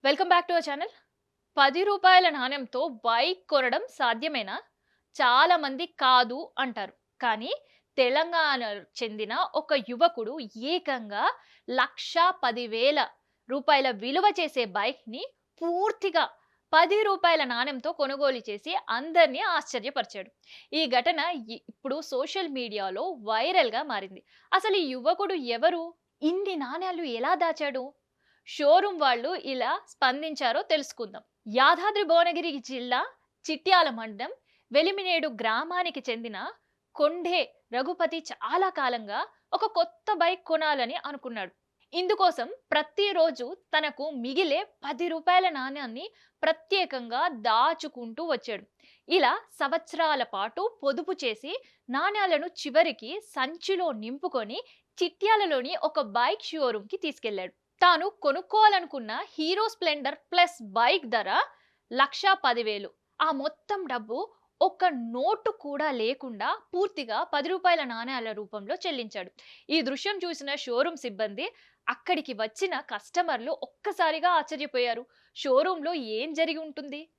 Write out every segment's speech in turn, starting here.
Welcome back to our channel. రూ. 10 నాణెంతో bike కొనడం సాధ్యమేనా? చాలా మంది కాదు అంటారు. కానీ తెలంగాణ చెందిన ఒక యువకుడు ఏకంగా 1,10,000 విలువ చేసే బైక్‌ని పూర్తిగా రూ. 10 నాణెంతో కొనుగోలు చేసి అందరిని ఆశ్చర్యపరిచాడు. ఈ ఘటన ఇప్పుడు సోషల్ మీడియాలో వైరల్‌గా మారింది. అసలు ఈ యువకుడు ఎవరు? ఇన్ని నాణేలు ఎలా దాచాడు? షోరూమ్ వాళ్ళు ఇలా స్పందించారో తెలుసుకుందాం. యాదాద్రి భువనగిరి జిల్లా చిట్యాల మండలం వెలిమినేడు గ్రామానికి చెందిన కొండే రఘుపతి చాలా కాలంగా ఒక కొత్త బైక్ కొనాలని అనుకున్నాడు. ఇందుకోసం ప్రతిరోజు తనకు మిగిలే రూ. 10 నాణ్యాన్ని ప్రత్యేకంగా దాచుకుంటూ వచ్చాడు. ఇలా సంవత్సరాల పాటు పొదుపు చేసి నాణ్యాలను చివరికి సంచిలో నింపుకొని చిట్యాలలోని ఒక బైక్ షోరూమ్‌కి తీసుకెళ్లాడు. తాను కొనుక్కోవాలనుకున్న హీరో స్ప్లెండర్ ప్లస్ బైక్ ధర 1,10,000. ఆ మొత్తం డబ్బు ఒక్క నోటు కూడా లేకుండా పూర్తిగా రూ. 10 నాణేల రూపంలో చెల్లించాడు. ఈ దృశ్యం చూసిన షోరూమ్ సిబ్బంది, అక్కడికి వచ్చిన కస్టమర్లు ఒక్కసారిగా ఆశ్చర్యపోయారు. షోరూంలో ఏం జరిగి ఉంటుంది?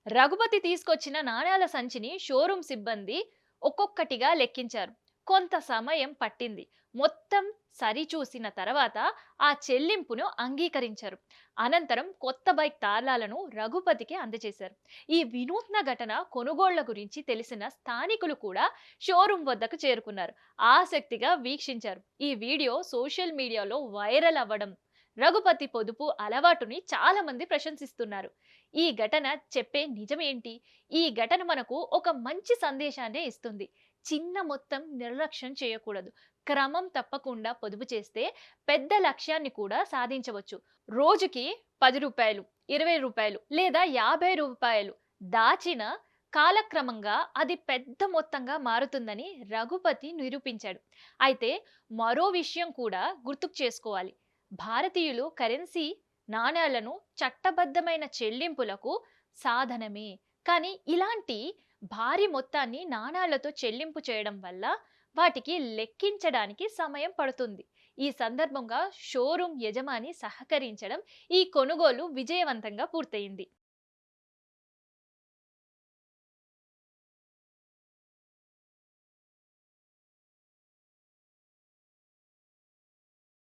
రఘుపతి తీసుకొచ్చిన నాణేల సంచిని షోరూమ్ సిబ్బంది ఒక్కొక్కటిగా లెక్కించారు. కొంత సమయం పట్టింది. మొత్తం సరిచూసిన తర్వాత ఆ చెల్లింపును అంగీకరించారు. అనంతరం కొత్త బైక్ తాళాలను రఘుపతికి అందజేశారు. ఈ వినూత్న ఘటన కొనుగోళ్ల గురించి తెలిసిన స్థానికులు కూడా షోరూం వద్దకు చేరుకున్నారు. ఆసక్తిగా వీక్షించారు. ఈ వీడియో సోషల్ మీడియాలో వైరల్ అవ్వడం, రఘుపతి పొదుపు అలవాటుని చాలా మంది ప్రశంసిస్తున్నారు. ఈ ఘటన చెప్పే నిజమేంటి? ఈ ఘటన మనకు ఒక మంచి సందేశాన్ని ఇస్తుంది. చిన్న మొత్తం నిర్లక్ష్యం చేయకూడదు. క్రమం తప్పకుండా పొదుపు చేస్తే పెద్ద లక్ష్యాన్ని కూడా సాధించవచ్చు. రోజుకి రూ. 10, రూ. 20 లేదా రూ. 50 దాచిన కాలక్రమంగా అది పెద్ద మొత్తంగా మారుతుందని రఘుపతి నిరూపించాడు. అయితే మరో విషయం కూడా గుర్తుకు చేసుకోవాలి. భారతీయులు కరెన్సీ నాణేలను చట్టబద్ధమైన చెల్లింపులకు సాధనమే. కానీ ఇలాంటి భారీ మొత్తాన్ని నాణాలతో చెల్లింపు చేయడం వల్ల వాటికి లెక్కించడానికి సమయం పడుతుంది. ఈ సందర్భంగా షోరూమ్ యజమాని సహకరించడం ఈ కొనుగోలు విజయవంతంగా పూర్తయింది.